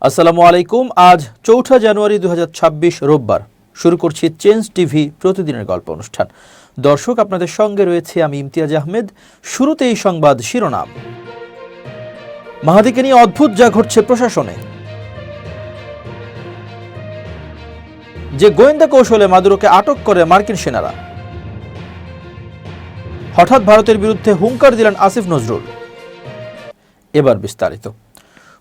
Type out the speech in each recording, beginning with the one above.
আসসালামু আলাইকুম। আজ ৪ জানুয়ারি ২০২৬ রোববার। শুরু করছি চেঞ্জ টিভি প্রতিদিনের গল্প অনুষ্ঠান। দর্শক, আপনাদের সঙ্গে রয়েছে আমি ইমতিয়াজ আহমেদ। শুরুতেই সংবাদ শিরোনাম। মাহাদিকে নিয়ে অদ্ভুত যা ঘটছে প্রশাসনে। যে গোয়েন্দা কৌশলে মাদুরোকে আটক করে মার্কিন সেনারা। হঠাৎ ভারতের বিরুদ্ধে হুঙ্কার দিলেন আসিফ নজরুল। এবার বিস্তারিত।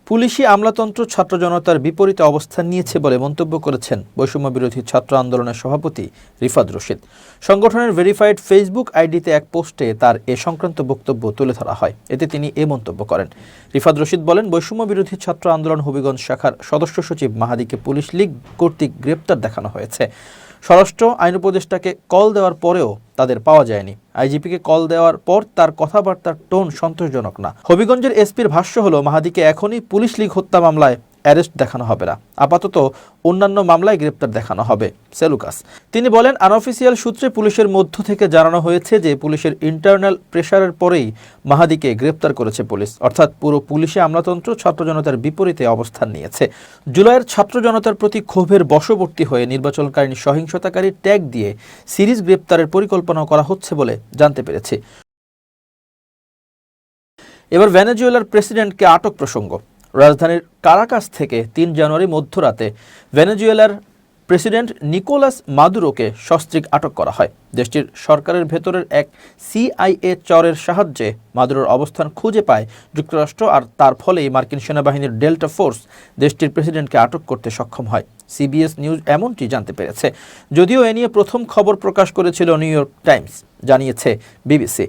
পুলিশি আমলাতন্ত্র ছাত্র জনতার বিপরীতে অবস্থান নিয়েছে বলে মন্তব্য করেছেন বৈষম্য বিরোধী ছাত্র আন্দোলনের সভাপতি রিফাত রশিদ। সংগঠনের ভেরিফাইড ফেসবুক আইডিতে এক পোস্টে তার এ সংক্রান্ত বক্তব্য তুলে ধরা হয়। এতে তিনি এ মন্তব্য করেন। রিফাত রশিদ বলেন, বৈষম্য বিরোধী ছাত্র আন্দোলন হবিগঞ্জ শাখার সদস্য সচিব মাহাদিকে পুলিশ লীগ কর্তৃক গ্রেপ্তার দেখানো হয়েছে। স্বরাষ্ট্র আইন উপদেষ্টাকে কল দেওয়ার পরেও তাদের পাওয়া যায়নি। আইজিপিকে কল দেওয়ার পর তার কথাবার্তার টোন সন্তোষজনক না। হবিগঞ্জের এসপির ভাষ্য হলো, মাহাদিকে এখনই পুলিশ লীগ হত্যা মামলায় অ্যারেস্ট দেখানো হবে না, আপাতত অন্যান্য মামলায় গ্রেপ্তার দেখানো হবে। সেলুকাস তিনি বলেন, আনঅফিসিয়াল সূত্রে পুলিশের মধ্য থেকে জানানো হয়েছে যে পুলিশের ইন্টারনাল প্রেসারের পরেই মাহাদিকে গ্রেপ্তার করেছে পুলিশ। অর্থাৎ পুরো পুলিশে আমলাতন্ত্র ছাত্র জনতার বিপরীতে অবস্থান নিয়েছে। জুলাইয়ের ছাত্র জনতার প্রতি ক্ষোভের বশবর্তী হয়ে নির্বাচনকালীন সহিংসতাকারী ট্যাগ দিয়ে সিরিজ গ্রেপ্তারের পরিকল্পনা করা হচ্ছে বলে জানতে পেরেছে। এবার ভেনেজুয়েলার প্রেসিডেন্টকে আটক প্রসঙ্গ। রাজধানীর কারাকাস থেকে ৩ জানুয়ারি মধ্যরাতে ভেনেজুয়েলার প্রেসিডেন্ট নিকোলাস মাদুরোকে সস্ত্রীক আটক করা হয়। দেশটির সরকারের ভেতরের এক সিআইএ চরের সাহায্যে মাদুরোর অবস্থান খুঁজে পায় যুক্তরাষ্ট্র, আর তার ফলেই মার্কিন সেনাবাহিনীর ডেল্টা ফোর্স দেশটির প্রেসিডেন্টকে আটক করতে সক্ষম হয়। সিবিএস নিউজ এমনটি জানতে পেরেছে। যদিও এ নিয়ে প্রথম খবর প্রকাশ করেছিল নিউ ইয়র্ক টাইমস, জানিয়েছে বিবিসি।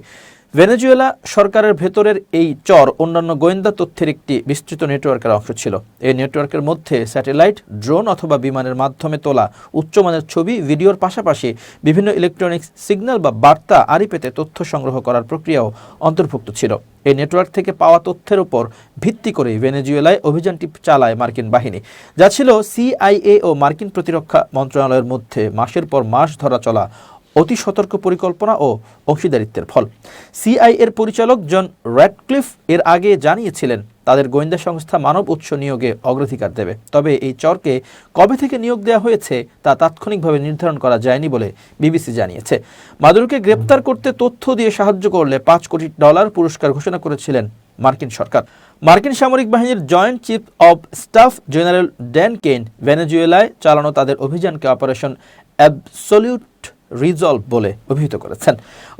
ভেনেজুয়েলা সরকারের ভেতরের এই চর অন্যান্য গোয়েন্দা তথ্যের একটি বিস্তৃত নেটওয়ার্কের অংশ ছিল। এই নেটওয়ার্কের মধ্যে স্যাটেলাইট, ড্রোন অথবা বিমানের মাধ্যমে তোলা উচ্চমানের ছবি, ভিডিওর পাশাপাশি বিভিন্ন ইলেকট্রনিক্স সিগন্যাল বা বার্তা আড়ি পেতে তথ্য সংগ্রহ করার প্রক্রিয়াও অন্তর্ভুক্ত ছিল। এই নেটওয়ার্ক থেকে পাওয়া তথ্যের উপর ভিত্তি করেই ভেনেজুয়েলায় অভিযানটি চালায় মার্কিন বাহিনী, যা ছিল সিআইএ ও মার্কিন প্রতিরক্ষা মন্ত্রণালয়ের মধ্যে মাসের পর মাস ধরা চলা অতি সতর্ক পরিকল্পনা ও অংশীদারিত্বের ফল। সিআইএর পরিচালক জন র্যাডক্লিফ এর আগে জানিয়েছিলেন তাদের গোয়েন্দা সংস্থা মানব উৎস নিয়োগে অগ্রাধিকার দেবে। তবে এই চরকে কবে থেকে নিয়োগ দেওয়া হয়েছে তা তাৎক্ষণিকভাবে নির্ধারণ করা যায়নি বলে বিবিসি জানিয়েছে। মাদুরোকে গ্রেপ্তার করতে তথ্য দিয়ে সাহায্য করলে $5 কোটি পুরস্কার ঘোষণা করেছিলেন মার্কিন সরকার। মার্কিন সামরিক বাহিনীর joint chief of staff general Dan Caine ভেনেজুয়েলায় চালানো তাদের অভিযানকে অপারেশন অ্যাবসলিউট রিজলভ বলে অভিহিত করেছেন।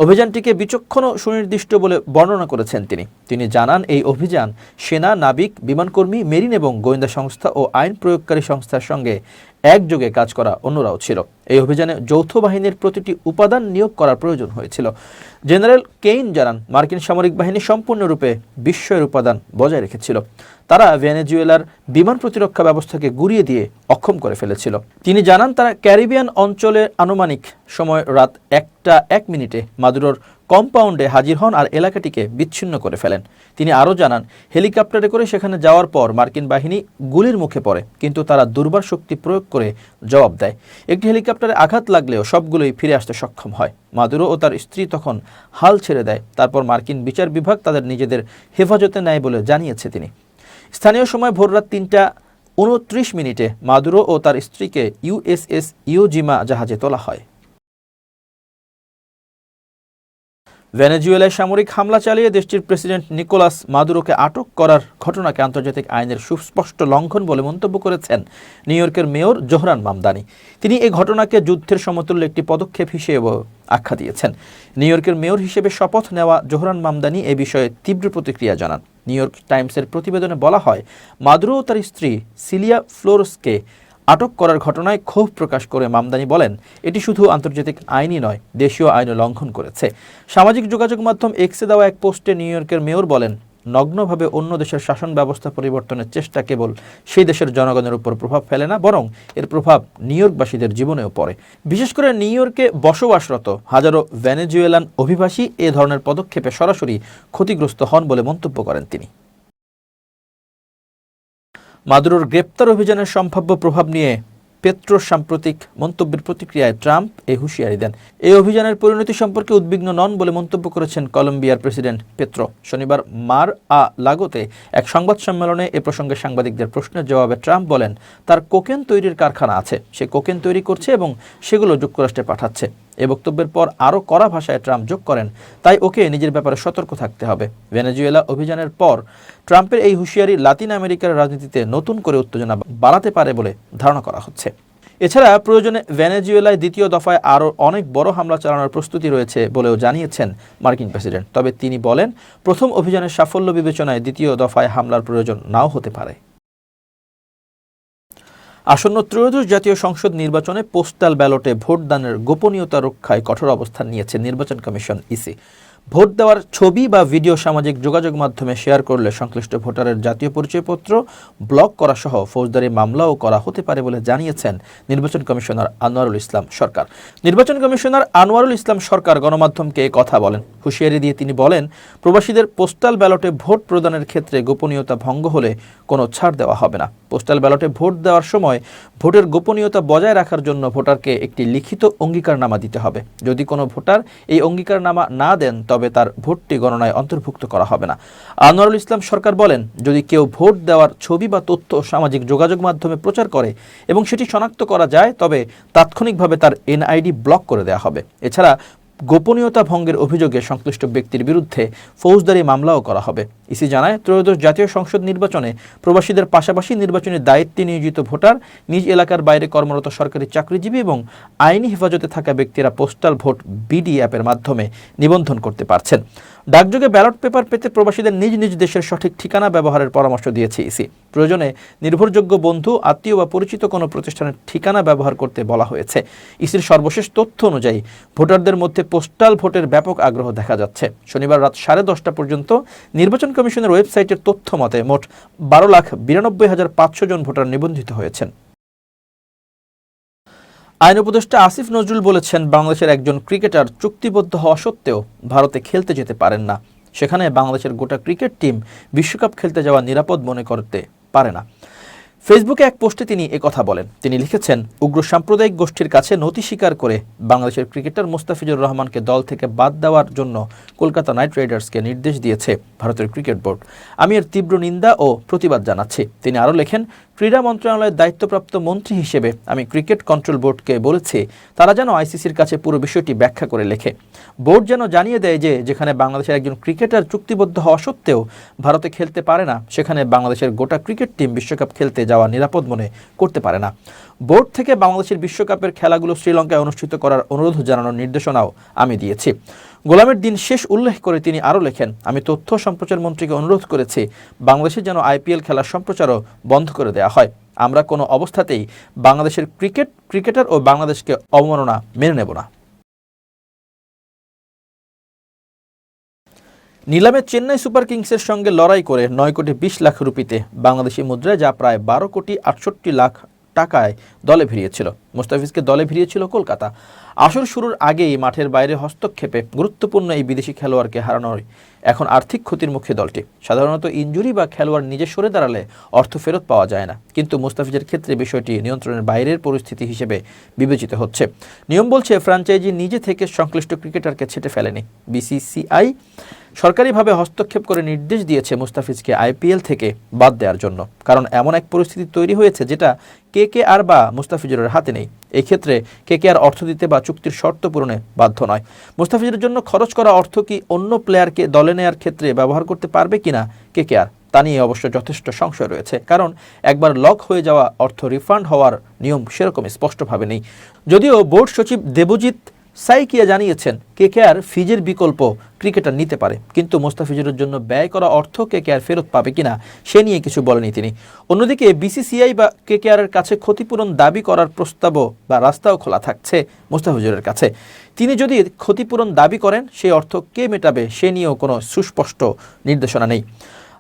অভিযানটিকে বিচক্ষণ ও সুনির্দিষ্ট বলে বর্ণনা করেছেন তিনি জানান, এই অভিযান সেনা, নাবিক, বিমানকর্মী, মেরিন এবং গোয়েন্দা সংস্থা ও আইন প্রয়োগকারী সংস্থার সঙ্গে একযোগে কাজ করা অন্যরাও ছিল। এই অভিযানে যৌথ বাহিনীর প্রতিটি উপাদান নিয়োগ করার প্রয়োজন হয়েছিল। জেনারেল কেইন জানান, মার্কিন সামরিক বাহিনী সম্পূর্ণরূপে বিস্ময়ের উপাদান বজায় রেখেছিল। তারা ভেনেজুয়েলার বিমান প্রতিরক্ষা ব্যবস্থাকে গুঁড়িয়ে দিয়ে অক্ষম করে ফেলেছিল। তিনি জানান, তারা ক্যারিবিয়ান অঞ্চলে আনুমানিক সময় রাত 1টা 1 মিনিটে মাদুরোর কম্পাউন্ডে হাজির হন আর এলাকাটিকে বিচ্ছিন্ন করে ফেলেন। তিনি আরও জানান, হেলিকপ্টারে করে সেখানে যাওয়ার পর মার্কিন বাহিনী গুলির মুখে পড়ে, কিন্তু তারা দুর্বার শক্তি প্রয়োগ করে জবাব দেয়। একটি হেলিকপ্টারে আঘাত লাগলেও সবগুলোই ফিরে আসতে সক্ষম হয়। মাদুরো ও তার স্ত্রী তখন হাল ছেড়ে দেয়। তারপর মার্কিন বিচার বিভাগ তাদের নিজেদের হেফাজতে নেয় বলে জানিয়েছে তিনি। স্থানীয় সময় ভোররাত 3টা 29 মিনিটে মাদুরো ও তার স্ত্রীকে ইউএসএস ইয়োজিমা জাহাজে তোলা হয়। ভেনেজুয়েলায় সামরিক হামলা চালিয়ে দেশটির প্রেসিডেন্ট নিকোলাস মাদুরোকে আটক করার ঘটনাকে আন্তর্জাতিক আইনের সুস্পষ্ট লঙ্ঘন বলে মন্তব্য করেছেন নিউ ইয়র্কের মেয়র জোহরান মামদানি। তিনি এই ঘটনাকে যুদ্ধের সমতুল্য একটি পদক্ষেপ হিসেবে আখ্যা দিয়েছেন। নিউ ইয়র্কের মেয়র হিসেবে শপথ নেওয়া জোহরান মামদানি এ বিষয়ে তীব্র প্রতিক্রিয়া জানান। নিউ ইয়র্ক টাইমসের প্রতিবেদনে বলা হয়, মাদুরো ও তার স্ত্রী সিলিয়া ফ্লোরেসকে আটক করার ঘটনায় ক্ষোভ প্রকাশ করে মামদানি বলেন, এটি শুধু আন্তর্জাতিক আইনই নয়, দেশীয় আইনও লঙ্ঘন করেছে। সামাজিক যোগাযোগ মাধ্যম এক্সে দেওয়া এক পোস্টে নিউ ইয়র্কের মেয়র বলেন, নগ্নভাবে অন্য দেশের শাসন ব্যবস্থা পরিবর্তনের চেষ্টা কেবল সেই দেশের জনগণের উপর প্রভাব ফেলে না, বরং এর প্রভাব নিউ ইয়র্কবাসীদের জীবনেও পড়ে। বিশেষ করে নিউ ইয়র্কে বসবাসরত হাজারো ভেনেজুয়েলান অভিবাসী এ ধরনের পদক্ষেপে সরাসরি ক্ষতিগ্রস্ত হন বলে মন্তব্য করেন তিনি। মাদুরোর গ্রেপ্তার অভিযানের সম্ভাব্য প্রভাব নিয়ে পেত্রোর সাম্প্রতিক মন্তব্যের প্রতিক্রিয়ায় ট্রাম্প এই হুঁশিয়ারি দেন। এই অভিযানের পরিণতি সম্পর্কে উদ্বিগ্ন নন বলে মন্তব্য করেছেন কলম্বিয়ার প্রেসিডেন্ট পেত্রো। শনিবার মার-আ-লাগোতে এক সংবাদ সম্মেলনে এ প্রসঙ্গে সাংবাদিকদের প্রশ্নের জবাবে ট্রাম্প বলেন, তার কোকেন তৈরির কারখানা আছে, সে কোকেন তৈরি করছে এবং সেগুলো যুক্তরাষ্ট্রে পাঠাচ্ছে। এ বক্তব্যের পর আরও কড়া ভাষায় ট্রাম্প যোগ করেন, তাই ওকে নিজের ব্যাপারে সতর্ক থাকতে হবে। ভেনেজুয়েলা অভিযানের পর ট্রাম্পের এই হুঁশিয়ারি লাতিন আমেরিকার রাজনীতিতে নতুন করে উত্তেজনা বাড়াতে পারে বলে ধারণা করা হচ্ছে। এছাড়া প্রয়োজনে ভেনেজুয়েলায় দ্বিতীয় দফায় আরও অনেক বড় হামলা চালানোর প্রস্তুতি রয়েছে বলেও জানিয়েছেন মার্কিন প্রেসিডেন্ট। তবে তিনি বলেন, প্রথম অভিযানের সাফল্য বিবেচনায় দ্বিতীয় দফায় হামলার প্রয়োজন নাও হতে পারে। আসন্ন ত্রয়োদশ জাতীয় সংসদ নির্বাচনে পোস্টাল ব্যালটে ভোটদানের গোপনীয়তা রক্ষায় কঠোর অবস্থান নিয়েছে নির্বাচন কমিশন ইসি। ভোট দেওয়ার ছবি বা ভিডিও সামাজিক যোগাযোগ মাধ্যমে শেয়ার করলে সংশ্লিষ্ট ভোটারের জাতীয় পরিচয়পত্র ব্লক করা সহ ফৌজদারি মামলাও করা হতে পারে বলে জানিয়েছেন নির্বাচন কমিশনার আনোয়ারুল ইসলাম সরকার। নির্বাচন কমিশনার আনোয়ারুল ইসলাম সরকার গণমাধ্যমকে এ কথা বলেন। হুঁশিয়ারি দিয়ে তিনি বলেন, প্রবাসীদের পোস্টাল ব্যালটে ভোট প্রদানের ক্ষেত্রে গোপনীয়তা ভঙ্গ হলে কোনো ছাড় দেওয়া হবে না। পোস্টাল ব্যালটে ভোট দেওয়ার সময় ভোটের গোপনীয়তা বজায় রাখার জন্য ভোটারকে একটি লিখিত অঙ্গীকারনামা দিতে হবে। যদি কোনো ভোটার এই অঙ্গীকারনামা না দেন তবে তার ভোটটি গণনায় অন্তর্ভুক্ত করা হবে না। আনোয়ারুল ইসলাম সরকার বলেন, যদি কেউ ভোট দেওয়ার ছবি বা তথ্য সামাজিক যোগাযোগ মাধ্যমে প্রচার করে এবং সেটি শনাক্ত করা যায় তবে তাৎক্ষণিকভাবে তার এনআইডি ব্লক করে দেওয়া হবে। এছাড়া গোপনীয়তা ভঙ্গের অভিযোগে সংশ্লিষ্ট ব্যক্তির বিরুদ্ধে ফৌজদারি মামলাও করা হবে। ইসি জানায়, ত্রয়োদশ জাতীয় সংসদ নির্বাচনে প্রবাসীদের পাশাপাশি নির্বাচনী দায়িত্বে নিয়োজিত ভোটার, নিজ এলাকার বাইরে কর্মরত সরকারি চাকরিজীবী এবং আইনি হেফাজতে থাকা ব্যক্তিরা পোস্টাল ভোট বিডি অ্যাপের মাধ্যমে নিবন্ধন করতে পারছেন। ডাকযোগে ব্যালট পেপার পেতে প্রবাসীদের নিজ নিজ দেশের সঠিক ঠিকানা ব্যবহারের পরামর্শ দিয়েছে ইসি। প্রয়োজনে নির্ভরযোগ্য বন্ধু, আত্মীয় বা পরিচিত কোনো প্রতিষ্ঠানের ঠিকানা ব্যবহার করতে বলা হয়েছে। ইসির সর্বশেষ তথ্য অনুযায়ী ভোটারদের মধ্যে পোস্টাল ভোটের ব্যাপক আগ্রহ দেখা যাচ্ছে। শনিবার রাত 10:30 পর্যন্ত নির্বাচন কমিশনের ওয়েবসাইটের তথ্য মতে মোট 12,92,500 জন ভোটার নিবন্ধিত হয়েছেন। আইন উপদেষ্টা আসিফ নজরুল বলেছেন, বাংলাদেশের একজন ক্রিকেটার চুক্তিবদ্ধ হওয়া সত্ত্বেও ভারতে খেলতে যেতে পারেন না। সেখানে বাংলাদেশের গোটা ক্রিকেট টিম বিশ্বকাপ খেলতে যাওয়া নিরাপদ মনে করতে পারে না। ফেসবুকে এক পোস্টে তিনি একথা বলেন। তিনি লিখেছেন, উগ্র সাম্প্রদায়িক গোষ্ঠীর কাছে নতি স্বীকার করে বাংলাদেশের ক্রিকেটার মুস্তাফিজুর রহমানকে দল থেকে বাদ দেওয়ার জন্য কলকাতা নাইট রাইডার্সকে নির্দেশ দিয়েছে ভারতের ক্রিকেট বোর্ড। আমি এর তীব্র নিন্দা ও প্রতিবাদ জানাচ্ছি। তিনি আরও লেখেন, ক্রীড়া মন্ত্রণালয়ের দায়িত্বপ্রাপ্ত মন্ত্রী হিসেবে আমি ক্রিকেট কন্ট্রোল বোর্ডকে বলেছি তারা যেন আইসিসির কাছে পুরো বিষয়টি ব্যাখ্যা করে লেখে। বোর্ড যেন জানিয়ে দেয় যে যেখানে বাংলাদেশের একজন ক্রিকেটার চুক্তিবদ্ধ হওয়া সত্ত্বেও ভারতে খেলতে পারে না, সেখানে বাংলাদেশের গোটা ক্রিকেট টিম বিশ্বকাপ খেলতে যাওয়া নিরাপদ মনে করতে পারে না। বোর্ড থেকে বাংলাদেশের বিশ্বকাপের খেলাগুলো শ্রীলঙ্কায় অনুষ্ঠিত করার অনুরোধ জানানোর নির্দেশনাও আমি দিয়েছি। গোলামের দিন শেষ উল্লেখ করে তিনি আরও লেখেন, আমি তথ্য সম্প্রচার মন্ত্রীকে অনুরোধ করেছি বাংলাদেশে যেন আইপিএল খেলার সম্প্রচারও বন্ধ করে দেওয়া হয়। আমরা কোনো অবস্থাতেই বাংলাদেশের ক্রিকেটার ও বাংলাদেশকে অবমাননা মেনে নেব না। নিলামে চেন্নাই সুপার কিংসের সঙ্গে লড়াই করে 9 কোটি 20 লাখ রুপিতে বাংলাদেশি মুদ্রায় যা প্রায় 12 কোটি 68 লাখ টাকায় দলে ভিড়িয়েছিল। মুস্তাফিজকে দলে ভিড়িয়েছিল কলকাতা। আসর শুরুর আগেই মাঠের বাইরে হস্তক্ষেপে গুরুত্বপূর্ণ এই বিদেশি খেলোয়াড়কে হারানোর এখন আর্থিক ক্ষতির মুখে দলটি। সাধারণত ইনজুরি বা খেলোয়াড় নিজে সরে দাঁড়ালে অর্থ ফেরত পাওয়া যায় না, কিন্তু মুস্তাফিজের ক্ষেত্রে বিষয়টি নিয়ন্ত্রণের বাইরের পরিস্থিতি হিসেবে বিবেচিত হচ্ছে। নিয়ম বলছে ফ্র্যাঞ্চাইজি নিজে থেকে সংশ্লিষ্ট ক্রিকেটারকে ছেঁটে ফেলেনি। বিসিসিআই সরকারিভাবে হস্তক্ষেপ করে নির্দেশ দিয়েছে মুস্তাফিজকে আইপিএল থেকে বাদ দেওয়ার জন্য, কারণ এমন এক পরিস্থিতি তৈরি হয়েছে যেটা কেকেআর বা মুস্তাফিজুরের হাতে নেই। এই ক্ষেত্রে কেকেআর অর্থ দিতে বা চুক্তির শর্ত পূরণে বাধ্য নয়। মুস্তাফিজের জন্য খরচ করা অর্থ কি অন্য প্লেয়ারকে দলে নেয়ার ক্ষেত্রে ব্যবহার করতে পারবে কিনা কেকেআর, তা নিয়ে অবশ্য যথেষ্ট সংশয় রয়েছে, কারণ একবার লক হয়ে যাওয়া অর্থ রিফান্ড হওয়ার নিয়ম সেরকম স্পষ্টভাবে নেই। যদিও বোর্ড সচিব দেবজিৎ সাইকিয়া জানিয়েছেন কেকেআর ফিজের বিকল্প ক্রিকেটার নিতে পারে, কিন্তু মুস্তাফিজুরের জন্য ব্যয় করা অর্থ কেকেআর ফেরত পাবে কিনা সে নিয়ে কিছু বলেনি তিনি। অন্যদিকে বিসিসিআই বা কেকেআরের কাছে ক্ষতিপূরণ দাবি করার প্রস্তাবও বা রাস্তাও খোলা থাকছে মুস্তাফিজুরের কাছে। তিনি যদি ক্ষতিপূরণ দাবি করেন সেই অর্থ কে মেটাবে সে নিয়েও কোনো সুস্পষ্ট নির্দেশনা নেই।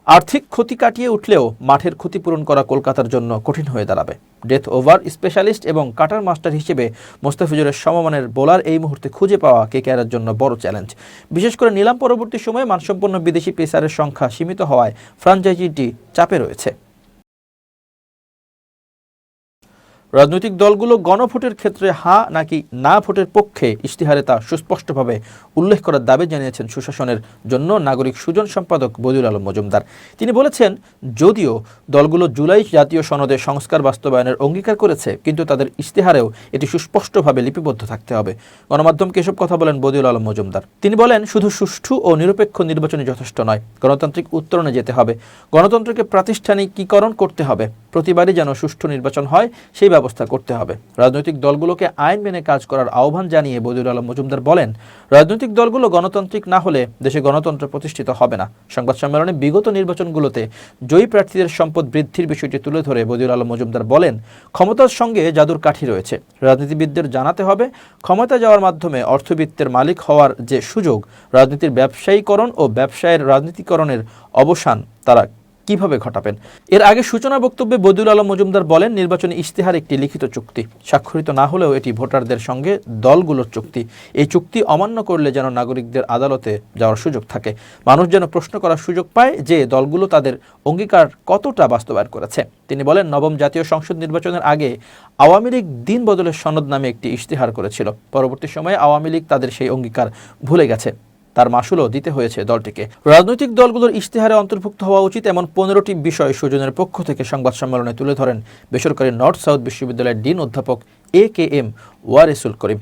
আর্থিক ক্ষতি কাটিয়ে উঠলেও মাঠের ক্ষতিপূরণ করা কলকাতার জন্য কঠিন হয়ে দাঁড়াবে। ডেথ ওভার স্পেশালিস্ট এবং কাটার মাস্টার হিসেবে মুস্তাফিজুরের সমমানের বোলার এই মুহূর্তে খুঁজে পাওয়া কেকেআরের জন্য বড় চ্যালেঞ্জ। বিশেষ করে নিলাম পরবর্তী সময়ে মানসম্পন্ন বিদেশি পেসারের সংখ্যা সীমিত হওয়ায় ফ্র্যাঞ্চাইজিটি চাপে রয়েছে। রাজনৈতিক দলগুলো গণভোটের ক্ষেত্রে হ্যাঁ নাকি না ভোটের পক্ষে ইশতেহারে তা সুস্পষ্টভাবে উল্লেখ করার দাবি জানিয়েছেন সুশাসনের জন্য নাগরিক সুজন সম্পাদক বদিউল আলম মজুমদার। তিনি বলেছেন, যদিও দলগুলো জুলাই জাতীয় সনদে সংস্কার বাস্তবায়নের অঙ্গীকার করেছে, কিন্তু তাদের ইশতেহারেও এটি সুস্পষ্টভাবে লিপিবদ্ধ থাকতে হবে। গণমাধ্যমকে এসব কথা বলেন বদিউল আলম মজুমদার। তিনি বলেন, শুধু সুষ্ঠু ও নিরপেক্ষ নির্বাচনই যথেষ্ট নয়, গণতান্ত্রিক উত্তরণে যেতে হবে, গণতন্ত্রকে প্রাতিষ্ঠানিকীকরণ করতে হবে, প্রতিবারই যেন সুষ্ঠু নির্বাচন হয় সেই ব্যবস্থা করতে হবে। রাজনৈতিক দলগুলোকে আইন মেনে কাজ করার আহ্বান জানিয়ে বদিউল আলম মজুমদার বলেন, রাজনৈতিক দলগুলো গণতান্ত্রিক না হলে দেশে গণতন্ত্র প্রতিষ্ঠিত হবে না। সংবাদ সম্মেলনে বিগত নির্বাচনগুলোতে জয়ী প্রার্থীদের সম্পদ বৃদ্ধির বিষয়টি তুলে ধরে বদিউল আলম মজুমদার বলেন, ক্ষমতার সঙ্গে জাদুর কাঠি রয়েছে। রাজনীতিবিদদের জানাতে হবে, ক্ষমতা যাওয়ার মাধ্যমে অর্থবিত্তের মালিক হওয়ার যে সুযোগ, রাজনীতির ব্যবসায়ীকরণ ও ব্যবসায়ের রাজনীতিকরণের অবসান তারা কিভাবে ঘটাবেন। এর আগে সূচনা বক্তব্যে বদিউল আলম মজুমদার বলেন, নির্বাচনী ইশতেহার একটি লিখিত চুক্তি, স্বাক্ষরিত না হলেও এটি ভোটারদের সঙ্গে দলগুলোর চুক্তি। এই চুক্তি অমান্য করলে যেন নাগরিকদের আদালতে যাওয়ার সুযোগ থাকে, মানুষ যেন প্রশ্ন করার সুযোগ পায় যে দলগুলো তাদের অঙ্গীকার কতটা বাস্তবায়ন করেছে। তিনি বলেন, নবম জাতীয় সংসদ নির্বাচনের আগে আওয়ামী লীগ দিন বদলের সনদ নামে একটি ইশতেহার করেছিল। পরবর্তী সময়ে আওয়ামী লীগ তাদের সেই অঙ্গীকার ভুলে গেছে, তার মাসুলও দিতে হয়েছে দলটিকে। রাজনৈতিক দলগুলোর ইশতেহারে অন্তর্ভুক্ত হওয়া উচিত এমন 15টি বিষয় সুজনের পক্ষ থেকে সংবাদ সম্মেলনে তুলে ধরেন বেসরকারি নর্থ সাউথ বিশ্ববিদ্যালয়ের ডিন অধ্যাপক AKM ওয়ারেসুল করিম।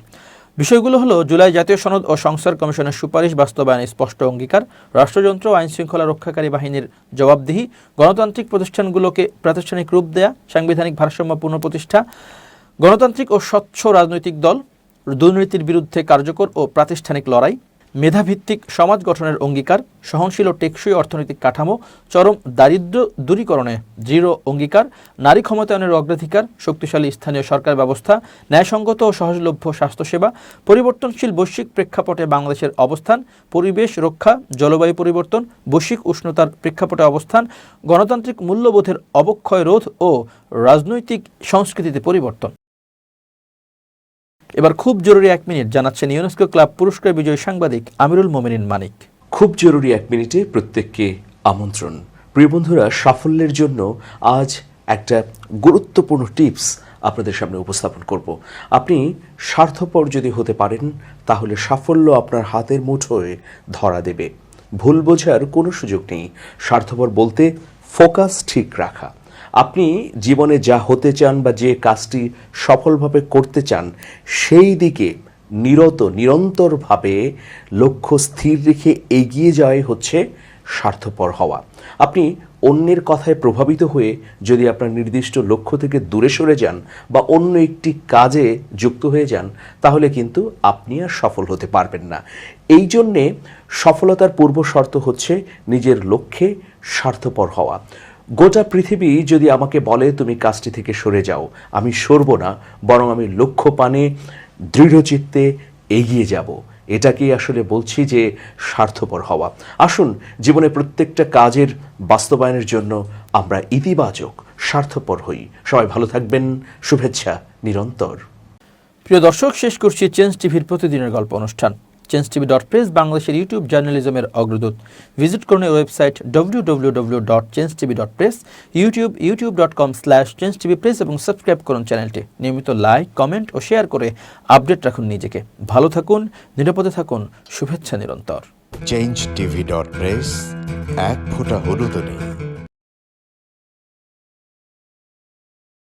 বিষয়গুলো হলো, জুলাই জাতীয় সনদ ও সংস্কার কমিশনের সুপারিশ বাস্তবায়নে স্পষ্ট অঙ্গীকার, রাষ্ট্রযন্ত্র আইন শৃঙ্খলা রক্ষাকারী বাহিনীর জবাবদিহি, গণতান্ত্রিক প্রতিষ্ঠানগুলোকে প্রাতিষ্ঠানিক রূপ দেয়া, সাংবিধানিক ভারসাম্য পুনঃপ্রতিষ্ঠা, গণতান্ত্রিক ও স্বচ্ছ রাজনৈতিক দল, দুর্নীতির বিরুদ্ধে কার্যকর ও প্রাতিষ্ঠানিক লড়াই, মেধাভিত্তিক সমাজ গঠনের অঙ্গীকার, সহনশীল ও টেকসই অর্থনৈতিক কাঠামো, চরম দারিদ্র্য দূরীকরণে দৃঢ় অঙ্গীকার, নারী ক্ষমতায়নের অগ্রাধিকার, শক্তিশালী স্থানীয় সরকার ব্যবস্থা, ন্যায়সঙ্গত ও সহজলভ্য স্বাস্থ্যসেবা, পরিবর্তনশীল বৈশ্বিক প্রেক্ষাপটে বাংলাদেশের অবস্থান, পরিবেশ রক্ষা, জলবায়ু পরিবর্তন, বৈশ্বিক উষ্ণতার প্রেক্ষাপটে অবস্থান, গণতান্ত্রিক মূল্যবোধের অবক্ষয় রোধ ও রাজনৈতিক সংস্কৃতিতে পরিবর্তন। এবার খুব জরুরি 1 মিনিট জানাচ্ছেন ইউনেস্কো ক্লাব পুরস্কার বিজয়ী সাংবাদিক আমিরুল মোমিনিন মানিক। খুব জরুরি 1 মিনিটে প্রত্যেককে আমন্ত্রণ। প্রিয় বন্ধুরা, সাফল্যের জন্য আজ একটা গুরুত্বপূর্ণ টিপস আপনাদের সামনে উপস্থাপন করব। আপনি স্বার্থপর যদি হতে পারেন, তাহলে সাফল্য আপনার হাতের মুঠোয় ধরা দেবে। ভুল বোঝার কোনো সুযোগ নেই। স্বার্থপর বলতে ফোকাস ঠিক রাখা। আপনি জীবনে যা হতে চান বা যে কাজটি সফলভাবে করতে চান, সেই দিকে নিরন্তরভাবে লক্ষ্য স্থির রেখে এগিয়ে যাওয়াই হচ্ছে স্বার্থপর হওয়া। আপনি অন্যের কথায় প্রভাবিত হয়ে যদি আপনার নির্দিষ্ট লক্ষ্য থেকে দূরে সরে যান বা অন্য একটি কাজে যুক্ত হয়ে যান, তাহলে কিন্তু আপনি আর সফল হতে পারবেন না। এই জন্যে সফলতার পূর্ব শর্ত হচ্ছে নিজের লক্ষ্যে স্বার্থপর হওয়া। গোটা পৃথিবী যদি আমাকে বলে তুমি কাজটি থেকে সরে যাও, আমি সরব না, বরং আমি লক্ষ্য পানে দৃঢ়চিত্তে এগিয়ে যাব। এটাকেই আসলে বলছি যে স্বার্থপর হওয়া। আসুন জীবনে প্রত্যেকটা কাজের বাস্তবায়নের জন্য আমরা ইতিবাচক স্বার্থপর হই। সবাই ভালো থাকবেন। শুভেচ্ছা নিরন্তর। প্রিয় দর্শক, শেষ করছি চেঞ্জ টিভির প্রতিদিনের গল্প অনুষ্ঠান। changetv.press বাংলাদেশের ইউটিউব জার্নালিজমের অগ্রদূত। ভিজিট করুন ওয়েবসাইট www.changetv.press, youtube.com/changetv.press এবং সাবস্ক্রাইব করুন চ্যানেলটি। নিয়মিত লাইক, কমেন্ট ও শেয়ার করে আপডেট রাখুন নিজেকে। ভালো থাকুন, নিরাপদে থাকুন। শুভেচ্ছা নিরন্তর। changetv.press, এক ফোঁটা হলুদও নেই।